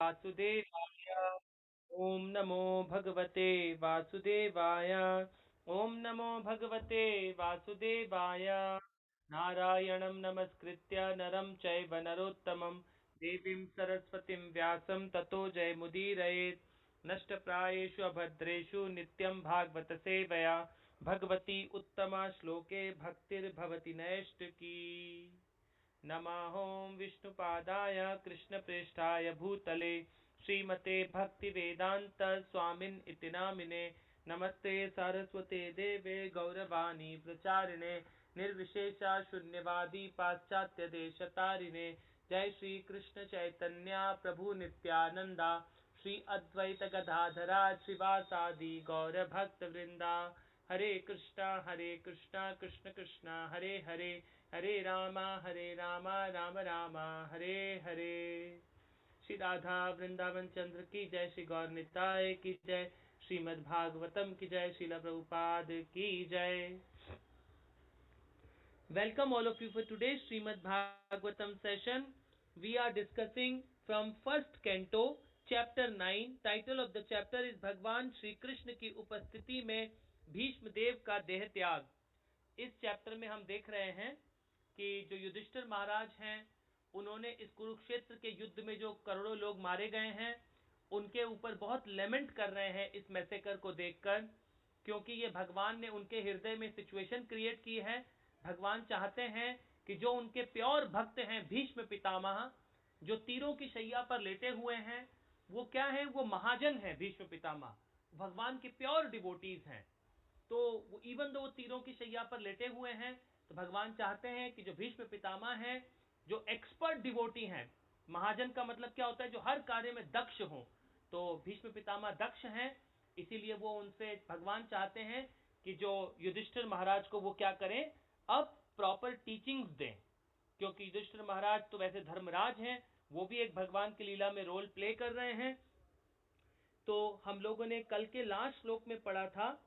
वासुदेवाय। ओम नमो भगवते वासुदेवाय। ओम नमो भगवते वासुदेवाय। नारायणं नमस्कृत्य नरं चैव नरोत्तमं देवीं सरस्वतीं व्यासं ततो जयमुदीरयेत्। नष्टप्रायेषु अभद्रेषु नित्यं भागवत सेवया भगवती उत्तमा श्लोके भक्तिर्भवति नैष्टिकी। नमः ओं विष्णुपादाय कृष्णप्रेष्ठाय भूतले श्रीमते भक्तिवेदांत स्वामिन् इति नामिने। नमस्ते सरस्वते देवे गौरवाणी प्रचारिणे निर्विशेषा शून्यवादी पाश्चात्य देशतारिणे। जय श्री कृष्ण चैतन्य प्रभु नित्यानंदा श्री अद्वैत गदाधरा श्रीवासादि गौर भक्त वृंदा। हरे कृष्णा कृष्ण कृष्णा हरे हरे हरे रामा राम राम हरे हरे। श्री राधा वृंदावन चंद्र की जय। श्री गौर निताय की जय। श्रीमद् भागवतम की जय। श्रील प्रभुपाद की जय। Welcome all of you for today's Srimad Bhagavatam session. We are discussing from first canto, chapter 9. Title of the chapter is भगवान श्री कृष्ण की उपस्थिति में भीष्म देव का देह त्याग। इस चैप्टर में हम देख रहे हैं कि जो युधिष्ठिर महाराज हैं, उन्होंने इस कुरुक्षेत्र के युद्ध में जो करोड़ों लोग मारे गए हैं, उनके ऊपर बहुत लेमेंट कर रहे हैं इस मैसेकर को देखकर, क्योंकि ये भगवान ने उनके हृदय में सिचुएशन क्रिएट की है। भगवान चाहते हैं कि जो उनके प्योर भक्त हैं भीष्म पितामह, जो तीरों की शैया पर लेटे हुए हैं, वो क्या है, वो महाजन हैं। भीष्म पितामह भगवान के प्योर डिवोटीज हैं। तो इवन दो वो तीरों की शैया पर लेटे हुए हैं, तो भगवान चाहते हैं कि जो भीष्म पितामह हैं, जो एक्सपर्ट डिवोटी हैं, महाजन का मतलब क्या होता है, जो हर कार्य में दक्ष हो, तो भीष्म पितामह दक्ष हैं। इसीलिए वो उनसे भगवान चाहते हैं कि जो युधिष्ठिर महाराज को वो क्या करें, अब प्रॉपर टीचिंग्स दें, क्योंकि युधिष्ठिर महाराज तो वैसे धर्मराज हैं, वो भी एक भगवान की लीला में रोल प्ले कर रहे हैं। तो हम लोगों ने कल के लास्ट श्लोक में पढ़ा था,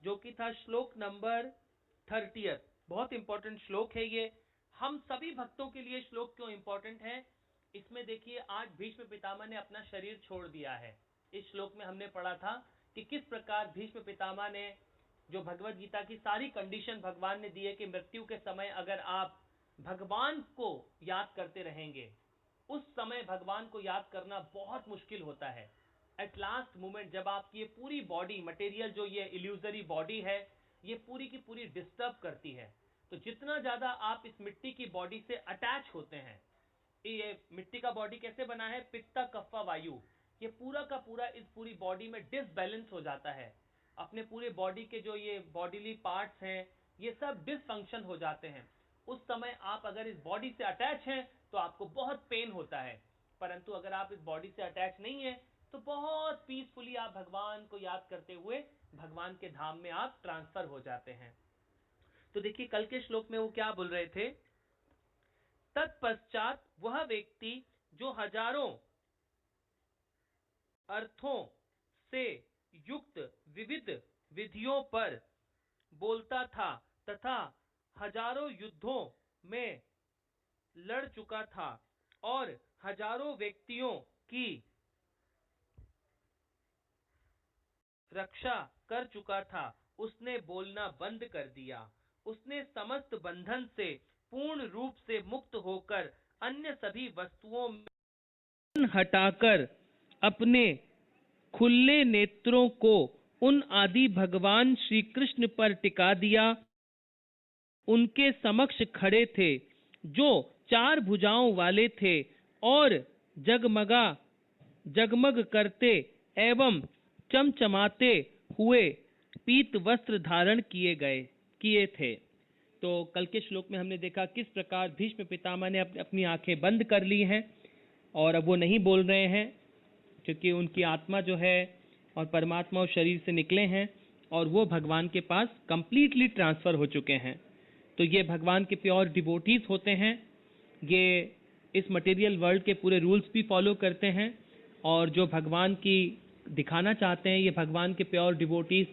जो कि था श्लोक नंबर 30। बहुत इंपॉर्टेंट श्लोक है ये। हम सभी भक्तों के लिए श्लोक क्यों इंपॉर्टेंट है, इसमें देखिए आज भीष्म पितामह ने अपना शरीर छोड़ दिया है। इस श्लोक में हमने पढ़ा था कि किस प्रकार भीष्म पितामह ने जो भगवत गीता की सारी कंडीशन भगवान ने दी है कि मृत्यु के समय अगर आप भगवान को याद करते रहेंगे, उस समय भगवान को याद करना बहुत मुश्किल होता है। एट लास्ट मोमेंट जब आपकी ये पूरी बॉडी मटेरियल, जो ये इल्यूजरी बॉडी है, ये पूरी की पूरी डिस्टर्ब करती है, तो जितना ज्यादा आप इस मिट्टी की बॉडी से अटैच होते हैं, ये मिट्टी का बॉडी कैसे बना है, पित्त कफ वायु, ये पूरा का पूरा इस पूरी बॉडी में डिसबैलेंस हो जाता है। अपने पूरे बॉडी के जो ये बॉडीली पार्ट्स हैं, ये सब डिसफंक्शन हो जाते हैं। उस समय आप अगर इस बॉडी से अटैच हैं तो आपको बहुत पेन होता है, परंतु अगर आप इस बॉडी से अटैच नहीं है तो बहुत पीसफुली आप भगवान को याद करते हुए भगवान के धाम में आप ट्रांसफर हो जाते हैं। तो देखिए कल के श्लोक में वो क्या बोल रहे थे, तत्पश्चात वह व्यक्ति जो हजारों अर्थों से युक्त विविध विधियों पर बोलता था तथा हजारों युद्धों में लड़ चुका था और हजारों व्यक्तियों की रक्षा कर चुका था, उसने बोलना बंद कर दिया। उसने समस्त बंधन से पूर्ण रूप से मुक्त होकर अन्य सभी वस्तुओं में हटाकर अपने खुले नेत्रों को उन आदि भगवान श्री कृष्ण पर टिका दिया। उनके समक्ष खड़े थे, जो चार भुजाओं वाले थे और जगमग करते एवं चमचमाते हुए पीत वस्त्र धारण किए थे। तो कल के श्लोक में हमने देखा किस प्रकार भीष्म पितामह ने अपनी आंखें बंद कर ली हैं और अब वो नहीं बोल रहे हैं, क्योंकि उनकी आत्मा जो है और परमात्मा उस शरीर से निकले हैं और वो भगवान के पास कंप्लीटली ट्रांसफर हो चुके हैं। तो ये भगवान के प्योर डिवोटीज होते हैं, ये इस मटेरियल वर्ल्ड के पूरे रूल्स भी फॉलो करते हैं और जो भगवान की दिखाना चाहते हैं, ये भगवान के प्योर डिवोटीज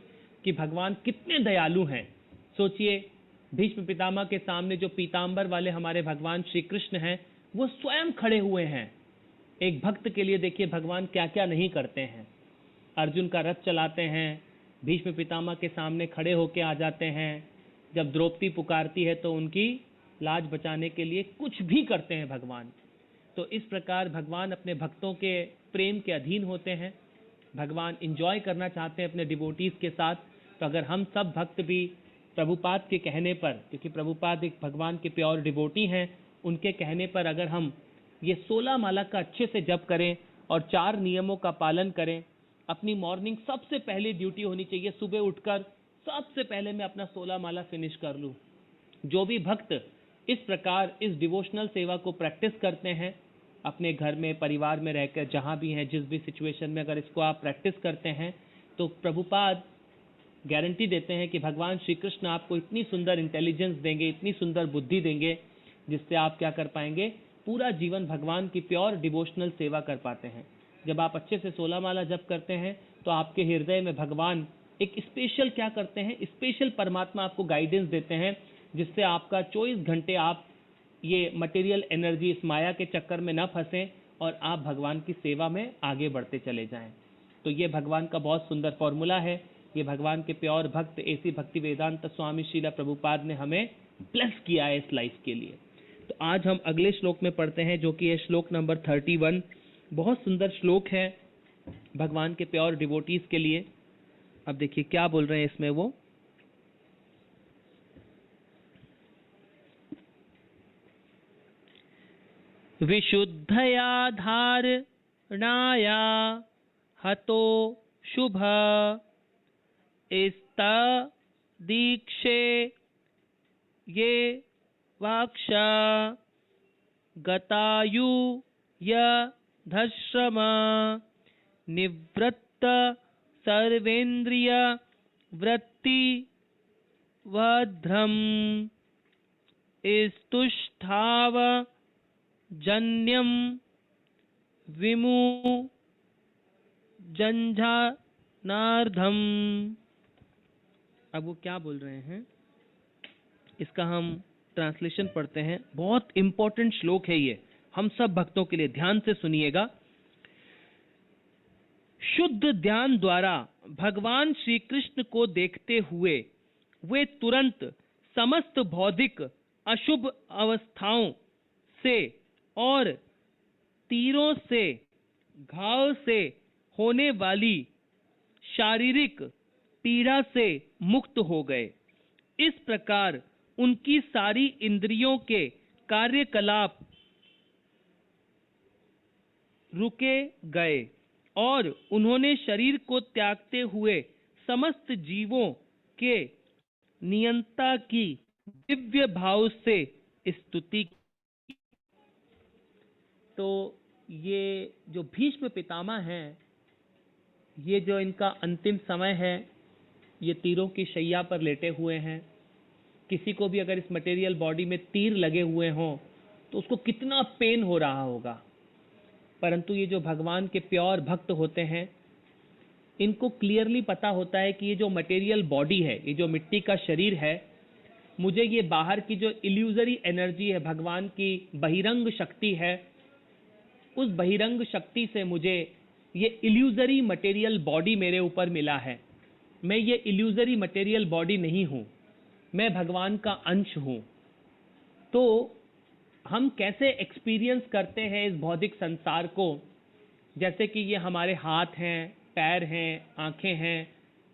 कि भगवान कितने दयालु हैं। सोचिए भीष्म पितामह के सामने जो पीतांबर वाले हमारे भगवान श्री कृष्ण हैं, वो स्वयं खड़े हुए हैं एक भक्त के लिए देखिए भगवान क्या क्या नहीं करते हैं। अर्जुन का रथ चलाते हैं, भीष्म पितामह के सामने खड़े होके आ जाते हैं, जब द्रौपदी पुकारती है तो उनकी लाज बचाने के लिए कुछ भी करते हैं भगवान। तो इस प्रकार भगवान अपने भक्तों के प्रेम के अधीन होते हैं। भगवान इंजॉय करना चाहते हैं अपने डिवोटीज के साथ। तो अगर हम सब भक्त भी प्रभुपाद के कहने पर, क्योंकि प्रभुपाद एक भगवान के प्योर डिवोटी हैं, उनके कहने पर अगर हम ये 16 माला का अच्छे से जप करें और 4 नियमों का पालन करें, अपनी मॉर्निंग सबसे पहले ड्यूटी होनी चाहिए सुबह उठकर सबसे पहले मैं अपना 16 माला फिनिश कर लूँ। जो भी भक्त इस प्रकार इस डिवोशनल सेवा को प्रैक्टिस करते हैं अपने घर में, परिवार में रहकर, जहाँ भी हैं, जिस भी सिचुएशन में अगर इसको आप प्रैक्टिस करते हैं तो प्रभुपाद गारंटी देते हैं कि भगवान श्री कृष्ण आपको इतनी सुंदर इंटेलिजेंस देंगे, इतनी सुंदर बुद्धि देंगे, जिससे आप क्या कर पाएंगे, पूरा जीवन भगवान की प्योर डिवोशनल सेवा कर पाते हैं। जब आप अच्छे से 16 माला जप करते हैं तो आपके हृदय में भगवान एक स्पेशल क्या करते हैं, स्पेशल परमात्मा आपको गाइडेंस देते हैं, जिससे आपका 24 घंटे आप ये मटेरियल एनर्जी, इस माया के चक्कर में न फंसें और आप भगवान की सेवा में आगे बढ़ते चले जाएं। तो ये भगवान का बहुत सुंदर फॉर्मूला है। ये भगवान के प्योर भक्त ऐसी भक्ति वेदांत स्वामी श्रीला प्रभुपाद ने हमें ब्लेस किया है इस लाइफ के लिए। तो आज हम अगले श्लोक में पढ़ते हैं, जो कि है श्लोक नंबर 31। बहुत सुंदर श्लोक है भगवान के प्योर डिवोटीज के लिए। अब देखिए क्या बोल रहे हैं इसमें वो। विशुद्धया धारणाया हतो शुभ इस्ता दीक्षे ये वाक्षा गतायु यधश्रम निवृत्त सर्वेन्द्रिय वृत्ति वध्रम स्तुष्ठाव जन्यम विमु जंझानार्धम। अब वो क्या बोल रहे हैं, इसका हम ट्रांसलेशन पढ़ते हैं। बहुत इंपॉर्टेंट श्लोक है ये हम सब भक्तों के लिए, ध्यान से सुनिएगा। शुद्ध ध्यान द्वारा भगवान श्री कृष्ण को देखते हुए वे तुरंत समस्त भौतिक अशुभ अवस्थाओं से और तीरों से, घाव से होने वाली शारीरिक पीड़ा से मुक्त हो गए। इस प्रकार उनकी सारी इंद्रियों के कार्यकलाप रुके गए और उन्होंने शरीर को त्यागते हुए समस्त जीवों के नियंता की दिव्य भाव से स्तुति की। तो ये जो भीष्म पितामह हैं, ये जो इनका अंतिम समय है, ये तीरों की शैया पर लेटे हुए हैं। किसी को भी अगर इस मटेरियल बॉडी में तीर लगे हुए हों तो उसको कितना पेन हो रहा होगा, परंतु ये जो भगवान के प्योर भक्त होते हैं, इनको क्लियरली पता होता है कि ये जो मटेरियल बॉडी है, ये जो मिट्टी का शरीर है, मुझे ये बाहर की जो इल्यूजरी एनर्जी है, भगवान की बहिरंग शक्ति है, उस बहिरंग शक्ति से मुझे ये इल्यूजरी मटेरियल बॉडी मेरे ऊपर मिला है। मैं ये इल्यूजरी मटेरियल बॉडी नहीं हूँ, मैं भगवान का अंश हूँ। तो हम कैसे एक्सपीरियंस करते हैं इस भौतिक संसार को, जैसे कि ये हमारे हाथ हैं, पैर हैं, आंखें हैं,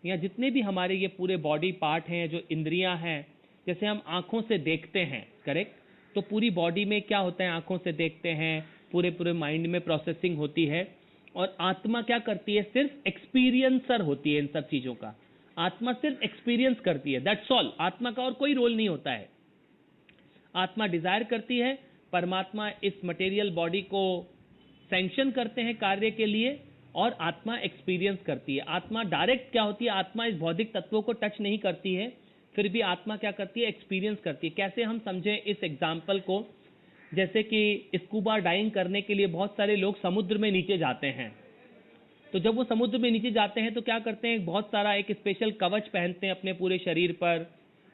या जितने भी हमारे ये पूरे बॉडी पार्ट हैं, जो इंद्रियां हैं, जैसे हम आंखों से देखते हैं, करेक्ट, तो पूरी बॉडी में क्या होता है, आंखों से देखते हैं, पूरे माइंड में प्रोसेसिंग होती है। और आत्मा क्या करती है, सिर्फ एक्सपीरियंसर होती है इन सब चीज़ों का। आत्मा सिर्फ एक्सपीरियंस करती है, दैट्स ऑल। आत्मा का और कोई रोल नहीं होता है। आत्मा डिजायर करती है, परमात्मा इस मटेरियल बॉडी को सैंक्शन करते हैं कार्य के लिए, और आत्मा एक्सपीरियंस करती है। आत्मा डायरेक्ट क्या होती है, आत्मा इस भौतिक तत्वों को टच नहीं करती है, फिर भी आत्मा क्या करती है, एक्सपीरियंस करती है। कैसे हम समझें इस एग्जाम्पल को, जैसे कि स्कूबा डाइविंग करने के लिए बहुत सारे लोग समुद्र में नीचे जाते हैं। तो जब वो समुद्र में नीचे जाते हैं तो क्या करते हैं, बहुत सारा एक स्पेशल कवच पहनते हैं अपने पूरे शरीर पर,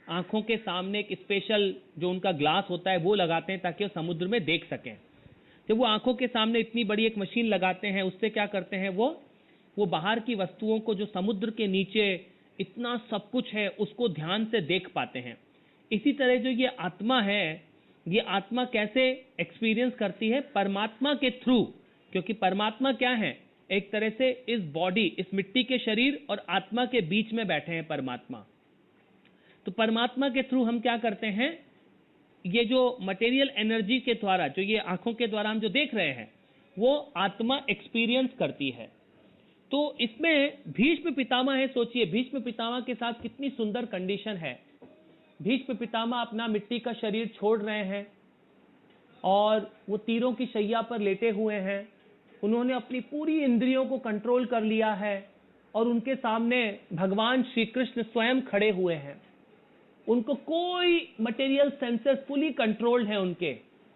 आंखों के सामने एक स्पेशल जो उनका ग्लास होता है वो लगाते हैं ताकि वो समुद्र में देख सकें। जब वो आंखों के सामने इतनी बड़ी एक मशीन लगाते हैं, उससे क्या करते हैं वो बाहर की वस्तुओं को जो समुद्र के नीचे इतना सब कुछ है उसको ध्यान से देख पाते हैं। इसी तरह जो ये आत्मा है, ये आत्मा कैसे एक्सपीरियंस करती है? परमात्मा के थ्रू। क्योंकि परमात्मा क्या है? एक तरह से इस बॉडी, इस मिट्टी के शरीर और आत्मा के बीच में बैठे हैं परमात्मा। तो परमात्मा के थ्रू हम क्या करते हैं, ये जो मटेरियल एनर्जी के द्वारा, जो ये आंखों के द्वारा हम जो देख रहे हैं, वो आत्मा एक्सपीरियंस करती है। तो इसमें भीष्म पितामह है, सोचिए भीष्म पितामह के साथ कितनी सुंदर कंडीशन है। भीष्म पितामह अपना मिट्टी का शरीर छोड़ रहे हैं और वो तीरों की शैया पर लेटे हुए हैं। उन्होंने अपनी पूरी इंद्रियों को कंट्रोल कर लिया है और उनके सामने भगवान श्री कृष्ण स्वयं खड़े हुए हैं। उनको कोई मटेरियल सेंसेस फुली कंट्रोल्ड है उनके,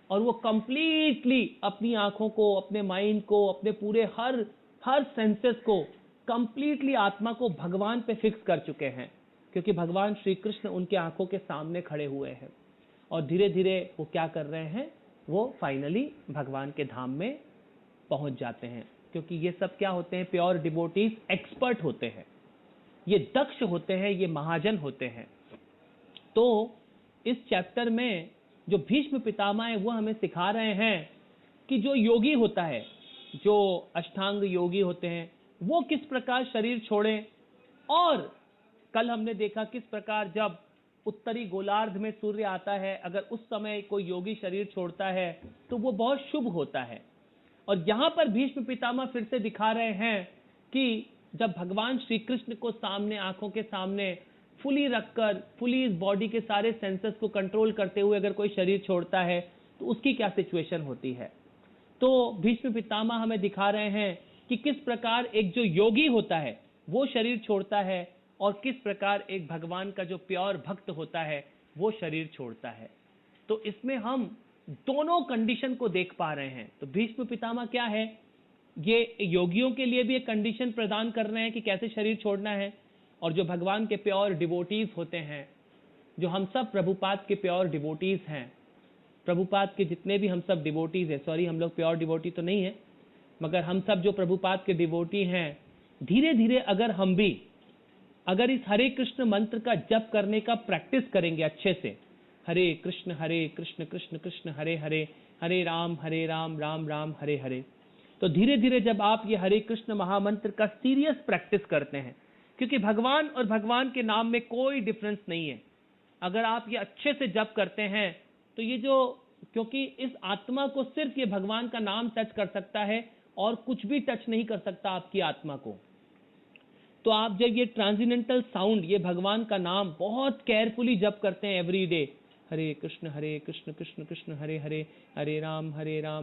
और वो कंप्लीटली अपनी आंखों को, अपने माइंड को, अपने पूरे हर सेंसेस को कंप्लीटली आत्मा को भगवान पे फिक्स कर चुके हैं, क्योंकि भगवान श्री कृष्ण उनके आंखों के सामने खड़े हुए हैं। और धीरे धीरे वो क्या कर रहे हैं, वो फाइनली भगवान के धाम में पहुंच जाते हैं। क्योंकि ये सब क्या होते हैं, प्योर डिवोटीज, एक्सपर्ट होते हैं, ये दक्ष होते हैं, ये महाजन होते हैं। तो इस चैप्टर में जो भीष्म पितामह है वो हमें सिखा रहे हैं कि जो योगी होता है, जो अष्टांग योगी होते हैं, वो किस प्रकार शरीर छोड़ें। और कल हमने देखा किस प्रकार जब उत्तरी गोलार्ध में सूर्य आता है, अगर उस समय कोई योगी शरीर छोड़ता है तो वो बहुत शुभ होता है। और यहां पर भीष्म पितामह फिर से दिखा रहे हैं कि जब भगवान श्री कृष्ण को सामने, आंखों के सामने फुली रखकर, फुली इस बॉडी के सारे सेंसेस को कंट्रोल करते हुए अगर कोई शरीर छोड़ता है तो उसकी क्या सिचुएशन होती है। तो भीष्म पितामह हमें दिखा रहे हैं कि किस प्रकार एक जो योगी होता है वो शरीर छोड़ता है और किस प्रकार एक भगवान का जो प्योर भक्त होता है वो शरीर छोड़ता है। तो इसमें हम दोनों कंडीशन को देख पा रहे हैं। तो भीष्म पितामह क्या है, ये योगियों के लिए भी एक कंडीशन प्रदान कर रहे हैं कि कैसे शरीर छोड़ना है, और जो भगवान के प्योर डिवोटीज होते हैं, जो हम सब प्रभुपाद के प्योर डिवोटीज हैं, प्रभुपाद के जितने भी हम सब डिवोटीज हैं, सॉरी हम लोग प्योर डिवोटी तो नहीं है, मगर हम सब जो प्रभुपाद के डिवोटी हैं, धीरे धीरे अगर इस हरे कृष्ण मंत्र का जप करने का प्रैक्टिस करेंगे अच्छे से, हरे कृष्ण कृष्ण कृष्ण हरे हरे, हरे राम राम राम हरे हरे, तो धीरे धीरे जब आप ये हरे कृष्ण महामंत्र का सीरियस प्रैक्टिस करते हैं, क्योंकि भगवान और भगवान के नाम में कोई डिफरेंस नहीं है। अगर आप ये अच्छे से जप करते हैं तो ये जो, क्योंकि इस आत्मा को सिर्फ ये भगवान का नाम टच कर सकता है और कुछ भी टच नहीं कर सकता आपकी आत्मा को। तो आप जब ये ट्रांसेंडेंटल साउंड, ये भगवान का नाम बहुत केयरफुली जप करते हैं एवरी डे, हरे कृष्ण कृष्ण कृष्ण हरे हरे, हरे राम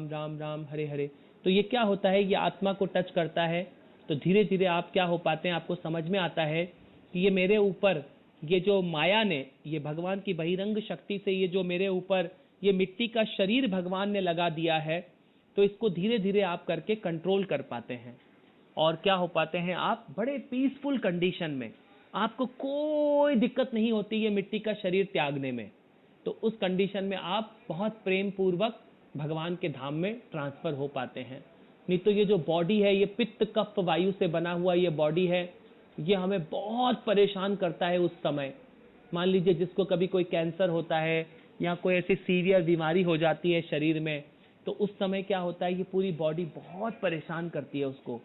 राम राम हरे हरे, तो ये क्या होता है, ये आत्मा को टच करता है। तो धीरे धीरे आप क्या हो पाते हैं, आपको समझ में आता है कि ये मेरे ऊपर, ये जो माया ने, ये भगवान की बहिरंग शक्ति से ये जो मेरे ऊपर ये मिट्टी का शरीर भगवान ने लगा दिया है, तो इसको धीरे धीरे आप करके कंट्रोल कर पाते हैं। और क्या हो पाते हैं, आप बड़े पीसफुल कंडीशन में, आपको कोई दिक्कत नहीं होती ये मिट्टी का शरीर त्यागने में। तो उस कंडीशन में आप बहुत प्रेम पूर्वक भगवान के धाम में ट्रांसफर हो पाते हैं। नहीं तो ये जो बॉडी है, ये पित्त कफ वायु से बना हुआ ये बॉडी है, ये हमें बहुत परेशान करता है। उस समय मान लीजिए जिसको कभी कोई कैंसर होता है या कोई ऐसी सीवियर बीमारी हो जाती है शरीर में, तो उस समय क्या होता है, ये पूरी बॉडी बहुत परेशान करती है उसको,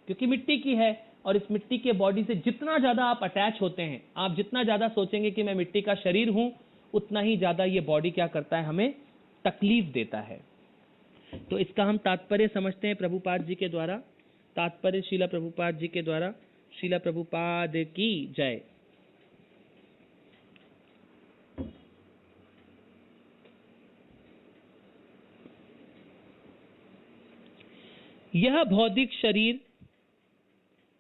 क्योंकि मिट्टी की है। और इस मिट्टी के बॉडी से जितना ज्यादा आप अटैच होते हैं, आप जितना ज्यादा सोचेंगे कि मैं मिट्टी का शरीर हूं, उतना ही ज्यादा ये बॉडी क्या करता है, हमें तकलीफ देता है। तो इसका हम तात्पर्य समझते हैं प्रभुपाद जी के द्वारा। तात्पर्य शीला प्रभुपाद जी के द्वारा। शीला प्रभुपाद की जय। यह भौतिक शरीर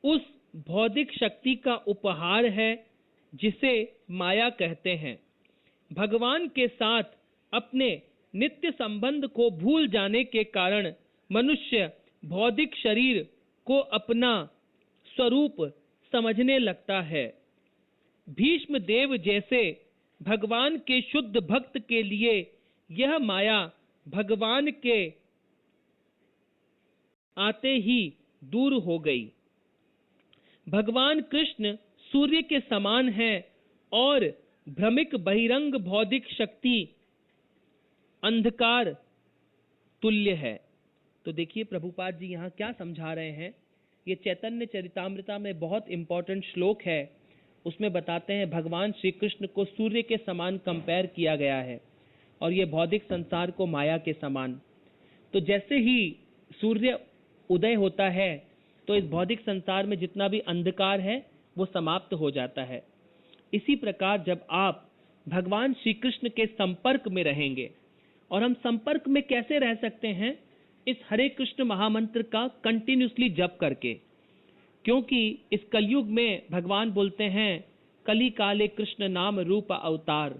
उस भौतिक शक्ति का उपहार है जिसे माया कहते हैं। भगवान के साथ अपने नित्य संबंध को भूल जाने के कारण मनुष्य भौतिक शरीर को अपना स्वरूप समझने लगता है। भीष्म देव जैसे भगवान के शुद्ध भक्त के लिए यह माया भगवान के आते ही दूर हो गई। भगवान कृष्ण सूर्य के समान है और भ्रमिक बहिरंग बौद्धिक शक्ति अंधकार तुल्य है। तो देखिए प्रभुपाद जी यहाँ क्या समझा रहे हैं। ये चैतन्य चरितामृता में बहुत इंपॉर्टेंट श्लोक है। उसमें बताते हैं भगवान श्री कृष्ण को सूर्य के समान कंपेयर किया गया है और ये भौतिक संसार को माया के समान। तो जैसे ही सूर्य उदय होता है तो इस भौतिक संसार में जितना भी अंधकार है वो समाप्त हो जाता है। इसी प्रकार जब आप भगवान श्री कृष्ण के संपर्क में रहेंगे, और हम संपर्क में कैसे रह सकते हैं, इस हरे कृष्ण महामंत्र का कंटिन्यूसली जप करके। क्योंकि इस कलयुग में भगवान बोलते हैं कली काले कृष्ण नाम रूप अवतार।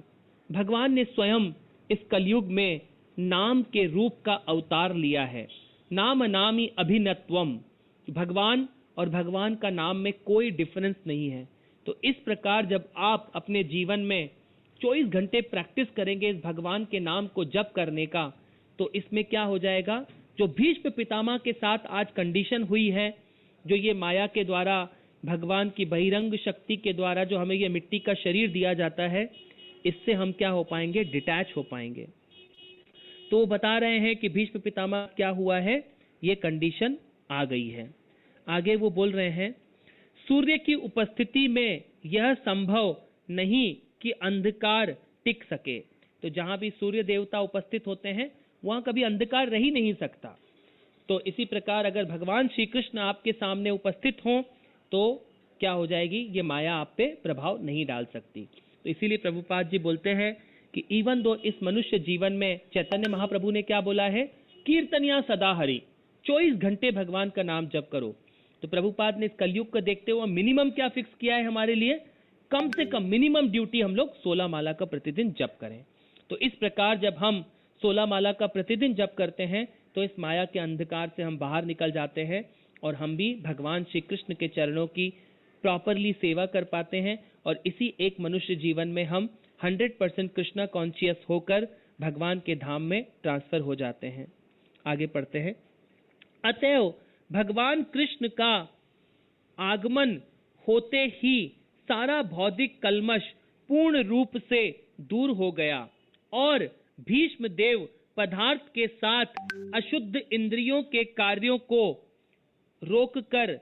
भगवान ने स्वयं इस कलयुग में नाम के रूप का अवतार लिया है। नाम नामी अभिन्नत्वम, भगवान और भगवान का नाम में कोई डिफरेंस नहीं है। तो इस प्रकार जब आप अपने जीवन में 24 घंटे प्रैक्टिस करेंगे इस भगवान के नाम को जप करने का, तो इसमें क्या हो जाएगा, जो भीष्म पितामह के साथ आज कंडीशन हुई है, जो ये माया के द्वारा भगवान की बहिरंग शक्ति के द्वारा जो हमें ये मिट्टी का शरीर दिया जाता है, इससे हम क्या हो पाएंगे, डिटैच हो पाएंगे। तो वो बता रहे हैं कि भीष्म पितामह क्या हुआ है, ये कंडीशन आ गई है। आगे वो बोल रहे हैं सूर्य की उपस्थिति में यह संभव नहीं कि अंधकार टिक सके। तो जहां भी सूर्य देवता उपस्थित होते हैं वहां कभी अंधकार रह ही नहीं सकता। तो इसी प्रकार अगर भगवान श्री कृष्ण आपके सामने उपस्थित हों तो क्या हो जाएगी, ये माया आप पे प्रभाव नहीं डाल सकती। तो इसीलिए प्रभुपाद जी बोलते हैं कि इवन दो इस मनुष्य जीवन में चैतन्य महाप्रभु ने क्या बोला है, कीर्तनिया सदा हरि, 24 घंटे भगवान का नाम जप करो। तो प्रभुपाद ने इस कलयुग को देखते हुए मिनिमम क्या फिक्स किया है हमारे लिए, कम से कम मिनिमम ड्यूटी हम लोग 16 माला का प्रतिदिन जप करें। तो इस प्रकार जब हम 16 माला का प्रतिदिन जप करते हैं तो इस माया के अंधकार से हम बाहर निकल जाते हैं और हम भी भगवान श्री कृष्ण के चरणों की प्रॉपरली सेवा कर पाते हैं। और इसी एक मनुष्य जीवन में हम 100% कृष्णा कॉन्शियस होकर भगवान के धाम में ट्रांसफर हो जाते हैं। आगे पढ़ते हैं। अतएव भगवान कृष्ण का आगमन होते ही सारा भौतिक कल्मश पूर्ण रूप से दूर हो गया और भीष्म देव पदार्थ के साथ अशुद्ध इंद्रियों के कार्यों को रोककर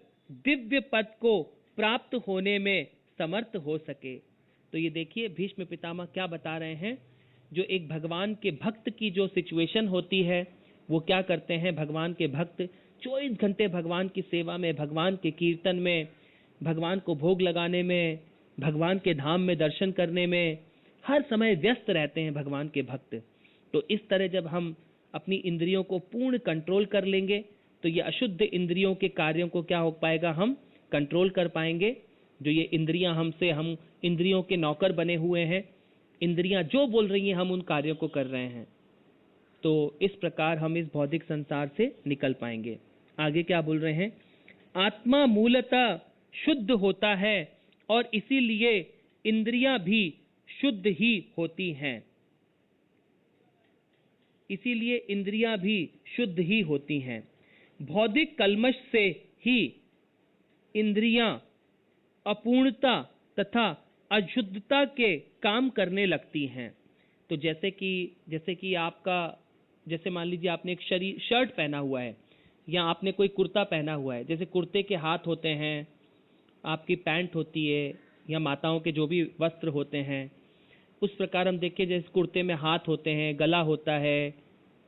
दिव्य पद को प्राप्त होने में समर्थ हो सके। तो ये देखिए भीष्म पितामह क्या बता रहे हैं, जो एक भगवान के भक्त की जो सिचुएशन होती है वो क्या करते हैं, भगवान के भक्त 24 घंटे भगवान की सेवा में, भगवान के कीर्तन में, भगवान को भोग लगाने में, भगवान के धाम में दर्शन करने में हर समय व्यस्त रहते हैं भगवान के भक्त। तो इस तरह जब हम अपनी इंद्रियों को पूर्ण कंट्रोल कर लेंगे तो ये अशुद्ध इंद्रियों के कार्यों को क्या हो पाएगा, हम कंट्रोल कर पाएंगे। जो ये इंद्रियां हमसे, हम इंद्रियों के नौकर बने हुए हैं, इंद्रियां जो बोल रही हैं हम उन कार्यों को कर रहे हैं। तो इस प्रकार हम इस भौतिक संसार से निकल पाएंगे। आगे क्या बोल रहे हैं, आत्मा मूलतः शुद्ध होता है और इसीलिए इंद्रियां भी शुद्ध ही होती हैं। इसीलिए इंद्रियां भी शुद्ध ही होती हैं। भौतिक कल्मश से ही इंद्रियां अपूर्णता तथा अशुद्धता के काम करने लगती हैं। तो जैसे कि आपका, जैसे मान लीजिए आपने एक शर्ट पहना हुआ है या आपने कोई कुर्ता पहना हुआ है, जैसे कुर्ते के हाथ होते हैं, आपकी पैंट होती है या माताओं के जो भी वस्त्र होते हैं, उस प्रकार हम देखें जैसे कुर्ते में हाथ होते हैं, गला होता है,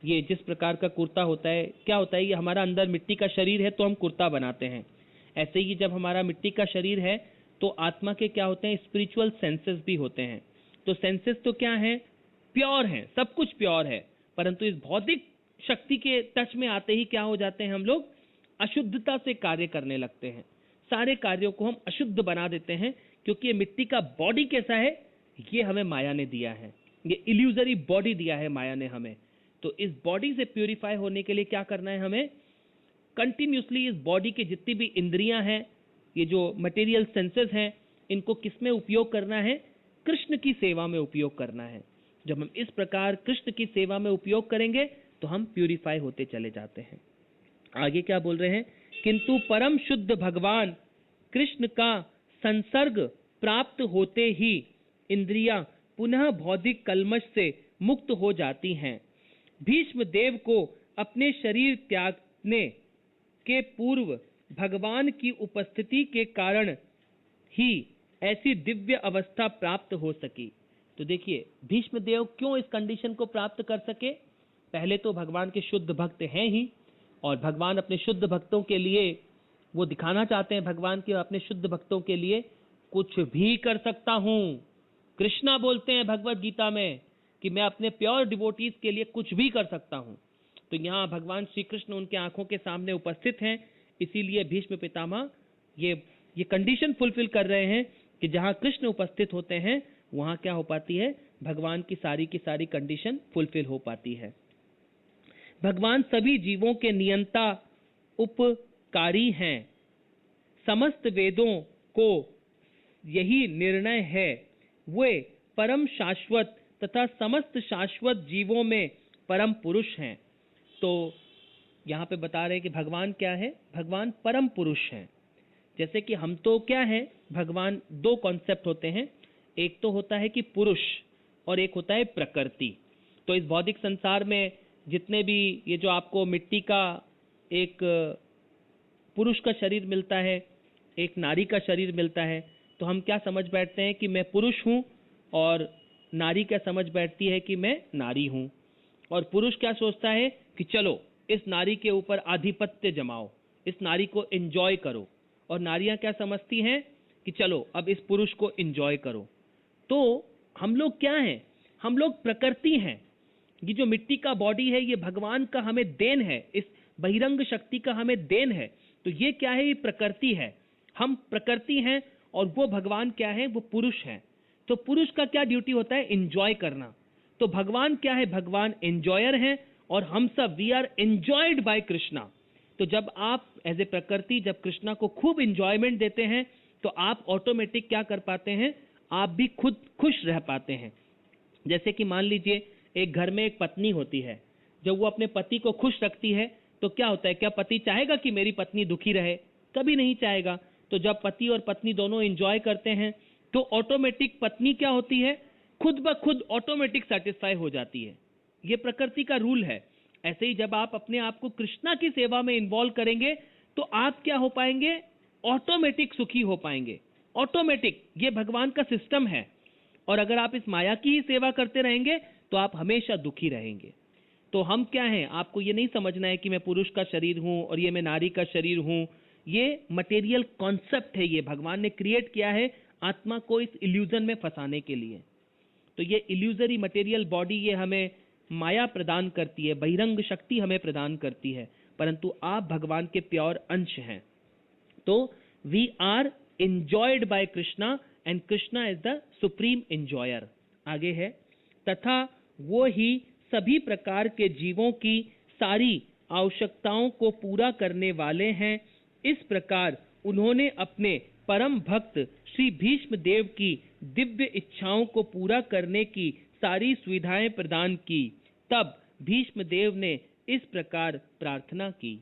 ये जिस प्रकार का कुर्ता होता है, क्या होता है, ये हमारा अंदर मिट्टी का शरीर है तो हम कुर्ता बनाते हैं। ऐसे ही जब हमारा मिट्टी का शरीर है तो आत्मा के क्या होते हैं, स्पिरिचुअल सेंसेस भी होते हैं। तो सेंसेस तो क्या हैं, प्योर हैं, सब कुछ प्योर है, परंतु इस भौतिक शक्ति के टच में आते ही क्या हो जाते हैं, हम लोग अशुद्धता से कार्य करने लगते हैं। सारे कार्यों को हम अशुद्ध बना देते हैं, क्योंकि ये मिट्टी का बॉडी कैसा है, ये हमें माया ने दिया है, ये इल्यूजरी बॉडी दिया है माया ने हमें। तो इस बॉडी से प्यूरिफाई होने के लिए क्या करना है, हमें कंटिन्यूसली इस बॉडी की जितनी भी इंद्रियां हैं, ये जो मटेरियल सेंसेस हैं, इनको किस में उपयोग करना है, कृष्ण की सेवा में उपयोग करना है। जब हम इस प्रकार कृष्ण की सेवा में उपयोग करेंगे तो हम प्यूरिफाई होते चले जाते हैं। आगे क्या बोल रहे हैं, किंतु परम शुद्ध भगवान कृष्ण का संसर्ग प्राप्त होते ही इंद्रियां पुनः भौतिक कल्मश से मुक्त हो जाती हैं। भीष्म देव को अपने शरीर त्यागने के पूर्व भगवान की उपस्थिति के कारण ही ऐसी दिव्य अवस्था प्राप्त हो सकी। तो देखिए भीष्म देव क्यों इस कंडीशन को प्राप्त कर सके। पहले तो भगवान के शुद्ध भक्त हैं ही, और भगवान अपने शुद्ध भक्तों के लिए वो दिखाना चाहते हैं, भगवान के अपने शुद्ध भक्तों के लिए कुछ भी कर सकता हूं। कृष्णा बोलते हैं भगवत गीता में कि मैं अपने प्योर डिवोटीज के लिए कुछ भी कर सकता हूं। तो यहाँ भगवान श्री कृष्ण उनके आंखों के सामने उपस्थित हैं, इसीलिए भीष्म पितामह ये कंडीशन फुलफिल कर रहे हैं कि जहां कृष्ण उपस्थित होते हैं वहां क्या हो पाती है, भगवान की सारी कंडीशन फुलफिल हो पाती है। भगवान सभी जीवों के नियंता उपकारी हैं। समस्त वेदों को यही निर्णय है, वे परम शाश्वत तथा समस्त शाश्वत जीवों में परम पुरुष हैं। तो यहाँ पे बता रहे हैं कि भगवान क्या है, भगवान परम पुरुष हैं। जैसे कि हम तो क्या है, भगवान दो कॉन्सेप्ट होते हैं, एक तो होता है कि पुरुष और एक होता है प्रकृति। तो इस भौतिक संसार में जितने भी ये जो आपको मिट्टी का एक पुरुष का शरीर मिलता है, एक नारी का शरीर मिलता है, तो हम क्या समझ बैठते हैं कि मैं पुरुष हूं, और नारी क्या समझ बैठती है कि मैं नारी हूं। और पुरुष क्या सोचता है कि चलो इस नारी के ऊपर आधिपत्य जमाओ, इस नारी को एंजॉय करो, और नारियां क्या समझती हैं कि चलो अब इस पुरुष को एंजॉय करो। तो हम लोग क्या हैं, हम लोग प्रकृति हैं। ये जो मिट्टी का बॉडी है ये भगवान का हमें देन है, इस बहिरंग शक्ति का हमें देन है। तो ये क्या है, ये प्रकृति है, हम प्रकृति हैं, और वो भगवान क्या है, वो पुरुष है। तो पुरुष का क्या ड्यूटी होता है, एंजॉय करना। तो भगवान क्या है, भगवान एंजॉयर हैं, और हम सब we are enjoyed by Krishna. तो जब आप एज ए प्रकृति जब कृष्णा को खूब एंजॉयमेंट देते हैं तो आप ऑटोमेटिक क्या कर पाते हैं, आप भी खुद खुश रह पाते हैं। जैसे कि मान लीजिए एक घर में एक पत्नी होती है, जब वो अपने पति को खुश रखती है तो क्या होता है, क्या पति चाहेगा कि मेरी पत्नी दुखी रहे, कभी नहीं चाहेगा। तो जब पति और पत्नी दोनों एंजॉय करते हैं तो ऑटोमेटिक पत्नी क्या होती है, खुद ब खुद ऑटोमेटिक सेटिस्फाई हो जाती है। ये प्रकृति का रूल है। ऐसे ही जब आप अपने आप को कृष्णा की सेवा में इन्वॉल्व करेंगे तो आप क्या हो पाएंगे, ऑटोमेटिक सुखी हो पाएंगे, ऑटोमेटिक। ये भगवान का सिस्टम है। और अगर आप इस माया की ही सेवा करते रहेंगे तो आप हमेशा दुखी रहेंगे। तो हम क्या हैं, आपको ये नहीं समझना है कि मैं पुरुष का शरीर हूं और ये मैं नारी का शरीर हूं। ये मटेरियल कॉन्सेप्ट है, ये भगवान ने क्रिएट किया है आत्मा को इस इल्यूजन में फंसाने के लिए। तो ये इल्यूजरी मटेरियल बॉडी ये हमें माया प्रदान करती है, बहिरंग शक्ति हमें प्रदान करती है, परंतु आप भगवान के प्योर अंश हैं। तो we are enjoyed by Krishna and Krishna is the supreme enjoyer. आगे है, तथा वो ही सभी प्रकार के जीवों की सारी आवश्यकताओं को पूरा करने वाले हैं। इस प्रकार उन्होंने अपने परम भक्त श्री भीष्म देव की दिव्य इच्छाओं को पूरा करने की सारी सुविधाएं प्रदान की। तब भीष्म देव ने इस प्रकार प्रार्थना की।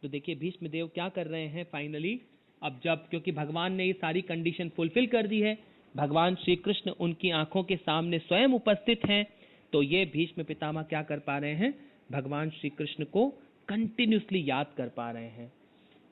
तो देखिए भीष्म देव क्या कर रहे हैं फाइनली, अब जब क्योंकि भगवान ने ये सारी कंडीशन फुलफिल कर दी है, भगवान श्री कृष्ण उनकी आंखों के सामने स्वयं उपस्थित हैं, तो ये भीष्म पितामह क्या कर पा रहे हैं, भगवान श्री कृष्ण को कंटिन्यूसली याद कर पा रहे हैं।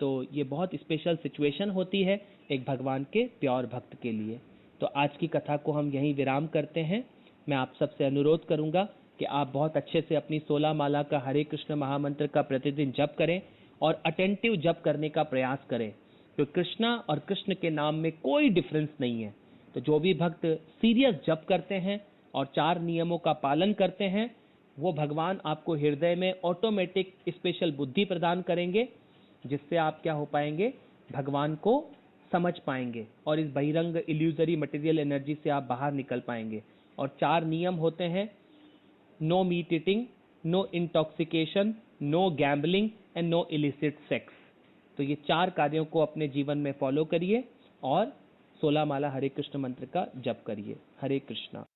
तो ये बहुत स्पेशल सिचुएशन होती है एक भगवान के प्योर भक्त के लिए। तो आज की कथा को हम यहीं विराम करते हैं। मैं आप सबसे अनुरोध करूंगा कि आप बहुत अच्छे से अपनी 16 माला का हरे कृष्ण महामंत्र का प्रतिदिन जप करें और अटेंटिव जप करने का प्रयास करें, क्योंकि कृष्णा और कृष्ण के नाम में कोई डिफरेंस नहीं है। तो जो भी भक्त सीरियस जप करते हैं और 4 नियमों का पालन करते हैं, वो भगवान आपको हृदय में ऑटोमेटिक स्पेशल बुद्धि प्रदान करेंगे, जिससे आप क्या हो पाएंगे, भगवान को समझ पाएंगे और इस बहिरंग इल्यूजरी मटेरियल एनर्जी से आप बाहर निकल पाएंगे। और 4 नियम होते हैं, no meat eating, no intoxication, no gambling and no illicit sex. तो ये 4 कार्यों को अपने जीवन में फॉलो करिए और 16 माला हरे कृष्ण मंत्र का जप करिए। हरे कृष्णा।